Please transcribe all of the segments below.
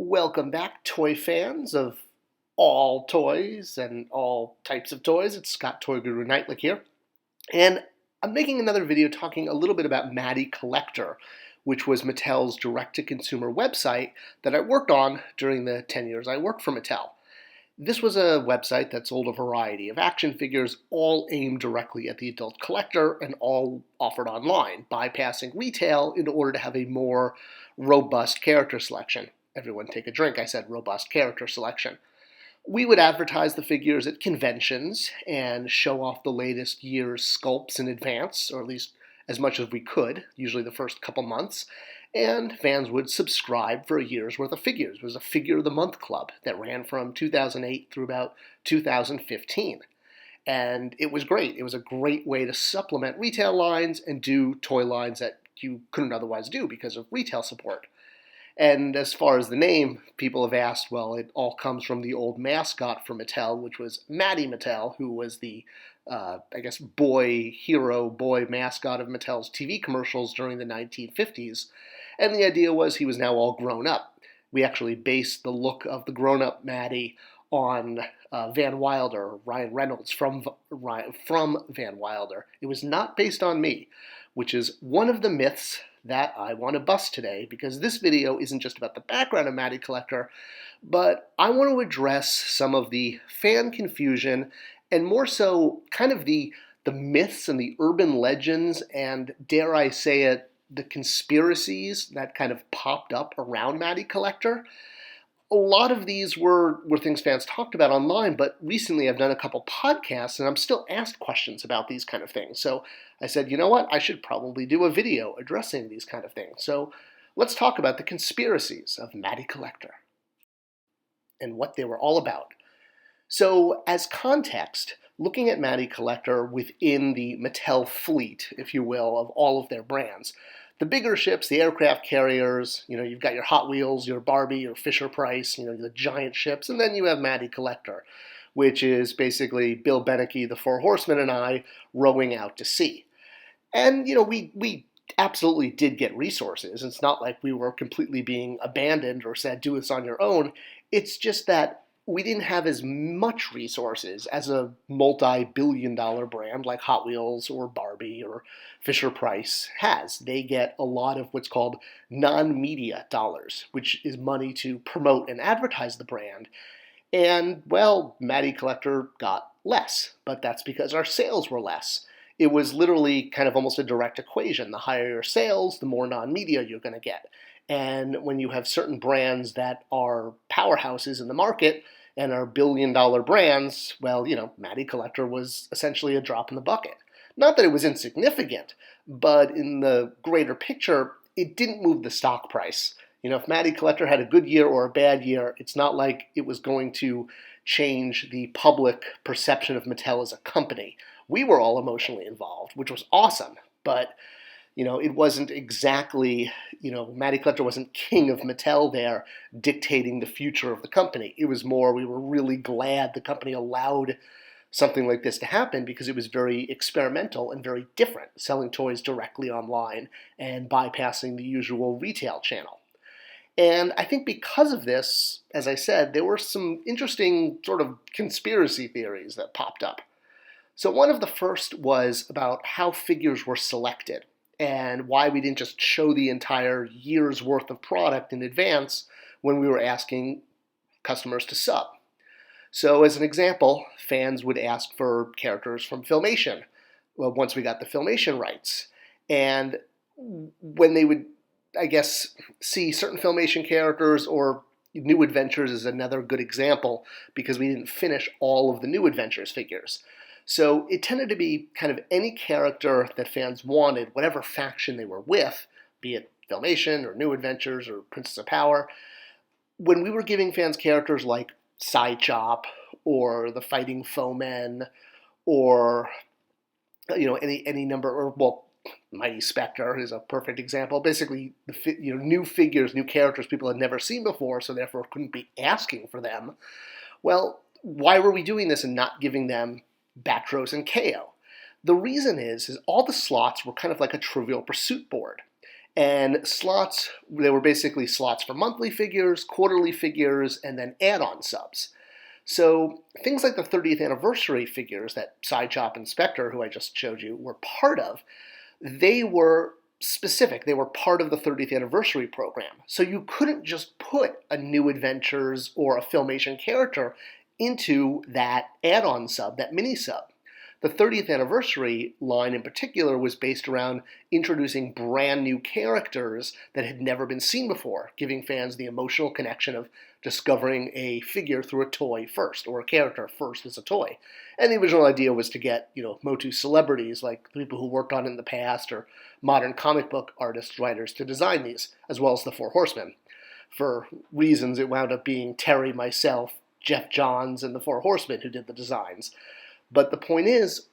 Welcome back, toy fans of all toys and all types of toys. It's Toy Guru Neitlich here. And I'm making another video talking a little bit about Matty Collector, which was Mattel's direct-to-consumer website that I worked on during the 10 years I worked for Mattel. This was a website that sold a variety of action figures, all aimed directly at the adult collector and all offered online, bypassing retail in order to have a more robust character selection. Everyone take a drink, I said robust character selection. We would advertise the figures at conventions and show off the latest year's sculpts in advance, or at least as much as we could, usually the first couple months, and fans would subscribe for a year's worth of figures. It was a Figure of the Month club that ran from 2008 through about 2015. And it was great. It was a great way to supplement retail lines and do toy lines that you couldn't otherwise do because of retail support. And as far as the name, people have asked, well, it all comes from the old mascot for Mattel, which was Matty Mattel, who was the, boy hero, boy mascot of Mattel's TV commercials during the 1950s. And the idea was he was now all grown up. We actually based the look of the grown-up Matty on Van Wilder, Ryan Reynolds from Van Wilder. It was not based on me, which is one of the myths that I want to bust today, because this video isn't just about the background of Matty Collector, but I want to address some of the fan confusion and more so kind of the myths and the urban legends and, dare I say it, the conspiracies that kind of popped up around Matty Collector. A lot of these were things fans talked about online, but recently I've done a couple podcasts and I'm still asked questions about these kind of things. So I said, you know what, I should probably do a video addressing these kind of things. So let's talk about the conspiracies of Matty Collector and what they were all about. So as context, looking at Matty Collector within the Mattel fleet, if you will, of all of their brands, the bigger ships, the aircraft carriers, you've got your Hot Wheels, your Barbie, your Fisher-Price, the giant ships, and then you have Matty Collector, which is basically Bill Beneke, the Four Horsemen, and I rowing out to sea. And, we absolutely did get resources. It's not like we were completely being abandoned or said, do this on your own. It's just that we didn't have as much resources as a multi-billion-dollar brand like Hot Wheels or Barbie or Fisher-Price has. They get a lot of what's called non-media dollars, which is money to promote and advertise the brand. And, well, Matty Collector got less, but that's because our sales were less. It was literally kind of almost a direct equation. The higher your sales, the more non-media you're going to get. And when you have certain brands that are powerhouses in the market and are billion-dollar brands, well, Matty Collector was essentially a drop in the bucket. Not that it was insignificant, but in the greater picture, it didn't move the stock price. If Matty Collector had a good year or a bad year, it's not like it was going to change the public perception of Mattel as a company. We were all emotionally involved, which was awesome, but it wasn't exactly, Matty Collector wasn't king of Mattel there dictating the future of the company. It was more, we were really glad the company allowed something like this to happen because it was very experimental and very different, selling toys directly online and bypassing the usual retail channel. And I think because of this, as I said, there were some interesting sort of conspiracy theories that popped up. So one of the first was about how figures were selected and why we didn't just show the entire year's worth of product in advance when we were asking customers to sub. So as an example, fans would ask for characters from Filmation once we got the Filmation rights. And when they would, see certain Filmation characters, or New Adventures is another good example because we didn't finish all of the New Adventures figures. So it tended to be kind of any character that fans wanted, whatever faction they were with, be it Filmation or New Adventures or Princess of Power. When we were giving fans characters like Psychop or the Fighting Foemen or any number, or Mighty Spector is a perfect example. Basically, new figures, new characters people had never seen before, so therefore couldn't be asking for them. Well, why were we doing this and not giving them Batros and KO? The reason is all the slots were kind of like a Trivial Pursuit board. And slots, they were basically slots for monthly figures, quarterly figures, and then add-on subs. So things like the 30th anniversary figures that Sidechop and Spector, who I just showed you, were part of, they were specific. They were part of the 30th anniversary program. So you couldn't just put a New Adventures or a Filmation character into that add-on sub, that mini sub. The 30th anniversary line in particular was based around introducing brand new characters that had never been seen before, giving fans the emotional connection of discovering a figure through a toy first, or a character first as a toy. And the original idea was to get, Motu celebrities like the people who worked on it in the past, or modern comic book artists, writers, to design these, as well as the Four Horsemen. For reasons, it wound up being Terry, myself, Jeff Johns, and the Four Horsemen who did the designs. But the point is,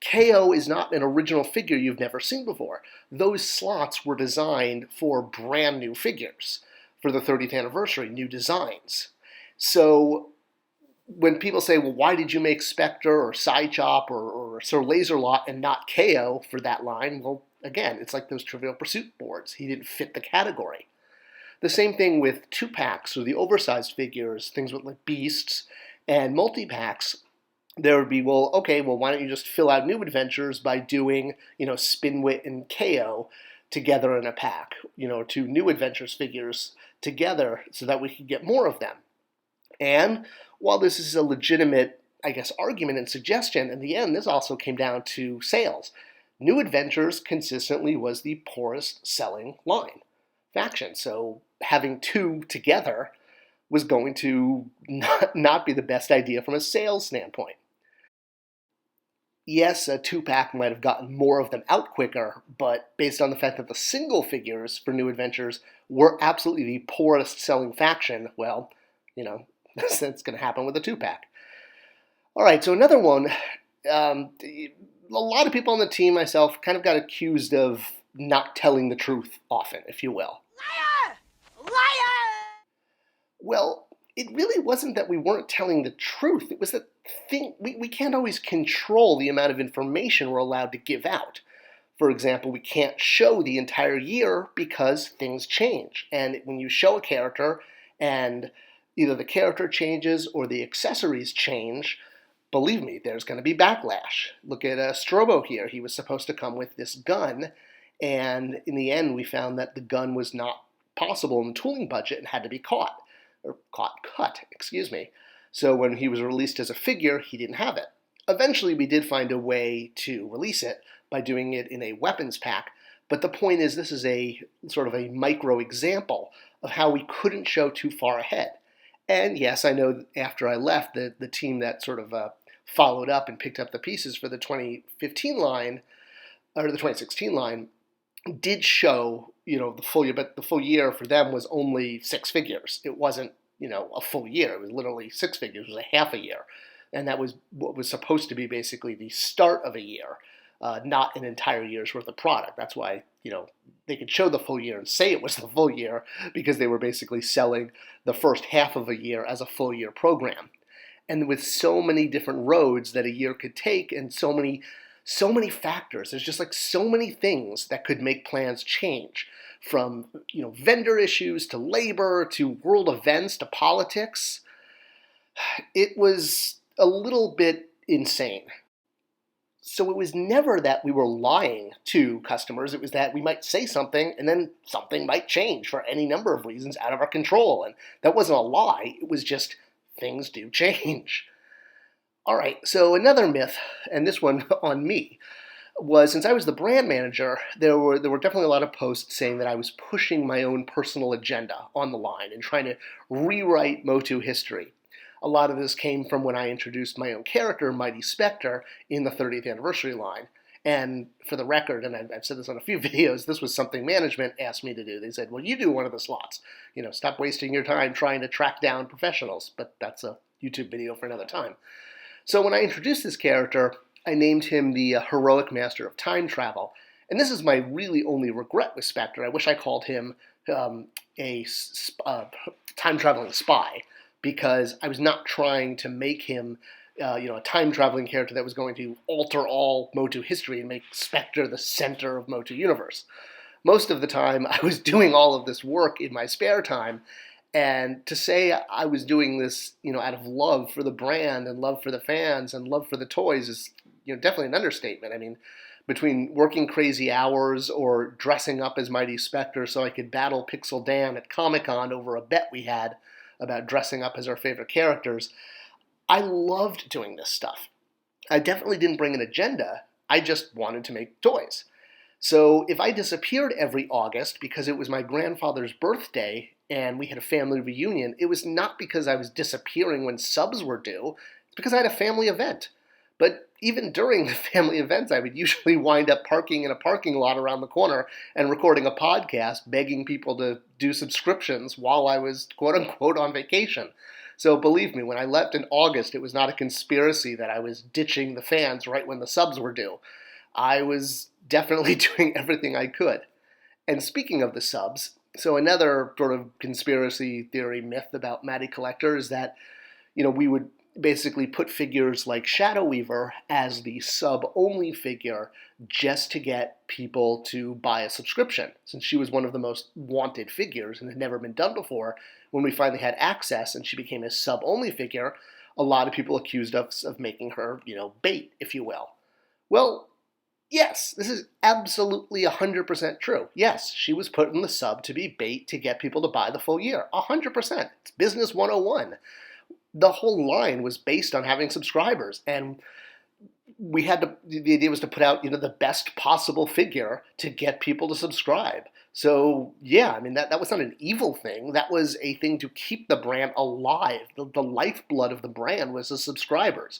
KO is not an original figure you've never seen before. Those slots were designed for brand new figures for the 30th anniversary, new designs. So when people say, well, why did you make Spector or Sidechop or Sir Laserlot and not KO for that line? Well, again, it's like those Trivial Pursuit boards. He didn't fit the category. The same thing with 2-packs or the oversized figures, things with like Beasts and multi-packs. There would be, why don't you just fill out New Adventures by doing, Spinwit and KO together in a pack, 2 New Adventures figures together so that we could get more of them. And while this is a legitimate, argument and suggestion, in the end, this also came down to sales. New Adventures consistently was the poorest selling line faction, so having 2 together was going to not be the best idea from a sales standpoint. Yes, a 2-pack might have gotten more of them out quicker, but based on the fact that the single figures for New Adventures were absolutely the poorest selling faction, well, that's going to happen with a 2-pack. All right, so another one, a lot of people on the team, myself, kind of got accused of not telling the truth often, if you will. Liar! Liar! Well, it really wasn't that we weren't telling the truth. It was that we can't always control the amount of information we're allowed to give out. For example, we can't show the entire year because things change. And when you show a character and either the character changes or the accessories change, believe me, there's going to be backlash. Look at Strobo here. He was supposed to come with this gun, and in the end we found that the gun was not possible in the tooling budget and had to be cut. So when he was released as a figure, he didn't have it. Eventually, we did find a way to release it by doing it in a weapons pack, but the point is this is a sort of a micro example of how we couldn't show too far ahead. And yes, I know after I left, the team that sort of followed up and picked up the pieces for the 2015 line, or the 2016 line, did show, the full year, but the full year for them was only 6 figures. It wasn't, a full year. It was literally 6 figures. It was a half a year. And that was what was supposed to be basically the start of a year, not an entire year's worth of product. That's why, they could show the full year and say it was the full year because they were basically selling the first half of a year as a full year program. And with so many different roads that a year could take and so many factors, there's just like so many things that could make plans change, from vendor issues to labor to world events to politics. It was a little bit insane. So it was never that we were lying to customers. It was that we might say something and then something might change for any number of reasons out of our control. And that wasn't a lie. It was just things do change. All right, so another myth, and this one on me, was since I was the brand manager, there were definitely a lot of posts saying that I was pushing my own personal agenda on the line and trying to rewrite Motu history. A lot of this came from when I introduced my own character, Mighty Spector, in the 30th anniversary line. And for the record, and I've said this on a few videos, this was something management asked me to do. They said, well, you do one of the slots. Stop wasting your time trying to track down professionals. But that's a YouTube video for another time. So when I introduced this character, I named him the Heroic Master of Time Travel. And this is my really only regret with Spector. I wish I called him a time-traveling spy, because I was not trying to make him a time-traveling character that was going to alter all Motu history and make Spector the center of Motu universe. most of the time I was doing all of this work in my spare time. And to say I was doing this, out of love for the brand and love for the fans and love for the toys is, definitely an understatement. I mean, between working crazy hours or dressing up as Mighty Spector so I could battle Pixel Dan at Comic-Con over a bet we had about dressing up as our favorite characters, I loved doing this stuff. I definitely didn't bring an agenda. I just wanted to make toys. So if I disappeared every August because it was my grandfather's birthday and we had a family reunion, it was not because I was disappearing when subs were due. It's because I had a family event. But even during the family events, I would usually wind up parking in a parking lot around the corner and recording a podcast, begging people to do subscriptions while I was quote-unquote on vacation. So believe me, when I left in August, it was not a conspiracy that I was ditching the fans right when the subs were due. I was definitely doing everything I could. And speaking of the subs, so another sort of conspiracy theory myth about Matty Collector is that, we would basically put figures like Shadow Weaver as the sub-only figure just to get people to buy a subscription. Since she was one of the most wanted figures and had never been done before, when we finally had access and she became a sub-only figure, a lot of people accused us of making her, bait, if you will. Well, yes, this is absolutely 100% true. Yes, she was put in the sub to be bait to get people to buy the full year. 100%. It's business 101. The whole line was based on having subscribers, and the idea was to put out, the best possible figure to get people to subscribe. So, yeah, I mean, that was not an evil thing. That was a thing to keep the brand alive. The lifeblood of the brand was the subscribers.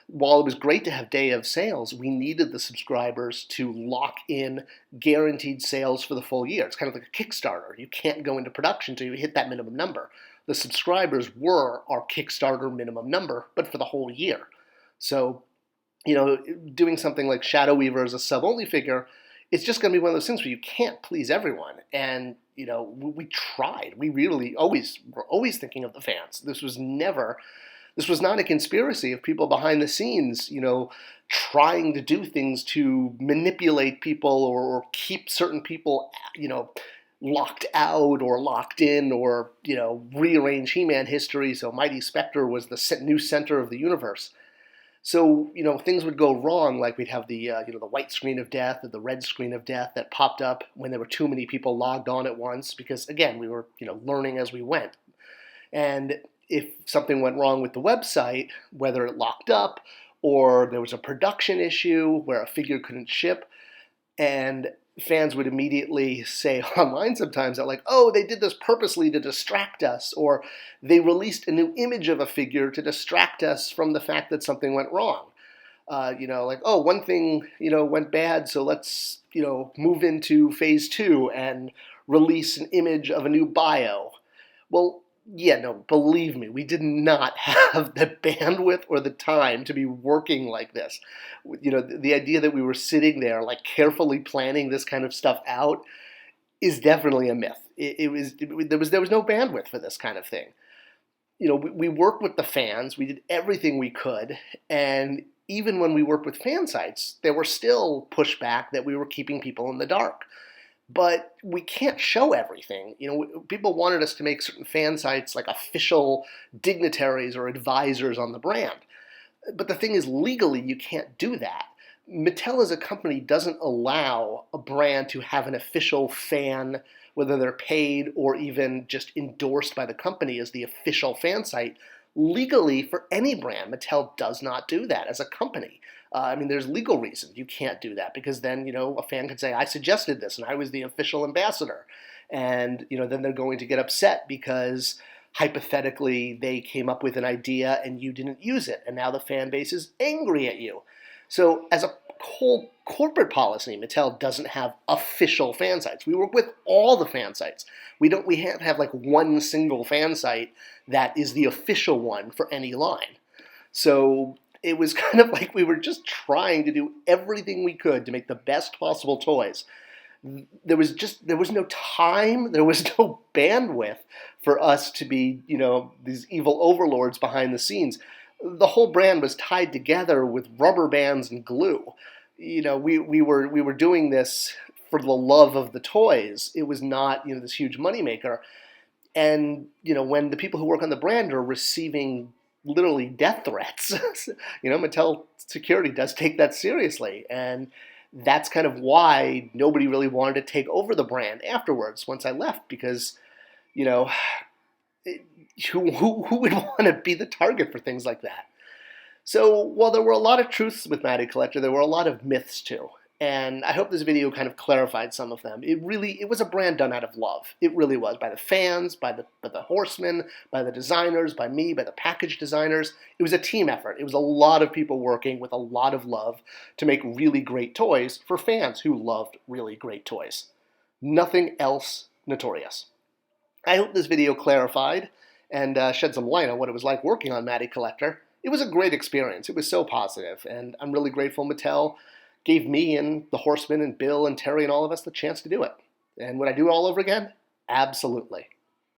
While it was great to have day of sales, we needed the subscribers to lock in guaranteed sales for the full year. It's kind of like a Kickstarter. You can't go into production until you hit that minimum number. The subscribers were our Kickstarter minimum number, but for the whole year. So, doing something like Shadow Weaver as a sub-only figure, it's just going to be one of those things where you can't please everyone. And, we tried. We really were always thinking of the fans. This was not a conspiracy of people behind the scenes, trying to do things to manipulate people or keep certain people, locked out or locked in or, rearrange He-Man history so Mighty Spector was the new center of the universe. So, things would go wrong, like we'd have the white screen of death or the red screen of death that popped up when there were too many people logged on at once because, again, we were, learning as we went. And if something went wrong with the website, whether it locked up or there was a production issue where a figure couldn't ship, and fans would immediately say online sometimes that they did this purposely to distract us, or they released a new image of a figure to distract us from the fact that something went wrong. One thing, went bad, so let's, move into phase 2 and release an image of a new bio. Well, yeah, no, believe me, we did not have the bandwidth or the time to be working like this. The idea that we were sitting there, carefully planning this kind of stuff out is definitely a myth. There was no bandwidth for this kind of thing. We worked with the fans, we did everything we could, and even when we worked with fan sites, there were still pushback that we were keeping people in the dark. But we can't show everything. People wanted us to make certain fan sites like official dignitaries or advisors on the brand. But the thing is, legally, you can't do that. Mattel as a company doesn't allow a brand to have an official fan, whether they're paid or even just endorsed by the company as the official fan site. Legally, for any brand, Mattel does not do that as a company. There's legal reasons you can't do that because then, a fan could say, I suggested this and I was the official ambassador. And, then they're going to get upset because hypothetically they came up with an idea and you didn't use it. And now the fan base is angry at you. So as a whole corporate policy, Mattel doesn't have official fan sites. We work with all the fan sites. We have one single fan site that is the official one for any line. So it was kind of like we were just trying to do everything we could to make the best possible toys. There was no time, there was no bandwidth for us to be, these evil overlords behind the scenes. The whole brand was tied together with rubber bands and glue. We were doing this for the love of the toys. It was not, this huge moneymaker. And, when the people who work on the brand are receiving literally death threats, Mattel security does take that seriously. And that's kind of why nobody really wanted to take over the brand afterwards once I left, because, who would want to be the target for things like that? So while there were a lot of truths with Matty Collector, there were a lot of myths too. And I hope this video kind of clarified some of them. It was a brand done out of love. It really was, by the fans, by the horsemen, by the designers, by me, by the package designers. It was a team effort. It was a lot of people working with a lot of love to make really great toys for fans who loved really great toys. Nothing else notorious. I hope this video clarified and shed some light on what it was like working on Matty Collector. It was a great experience. It was so positive, and I'm really grateful Mattel gave me and the Horsemen and Bill and Terry and all of us the chance to do it. And would I do it all over again? Absolutely.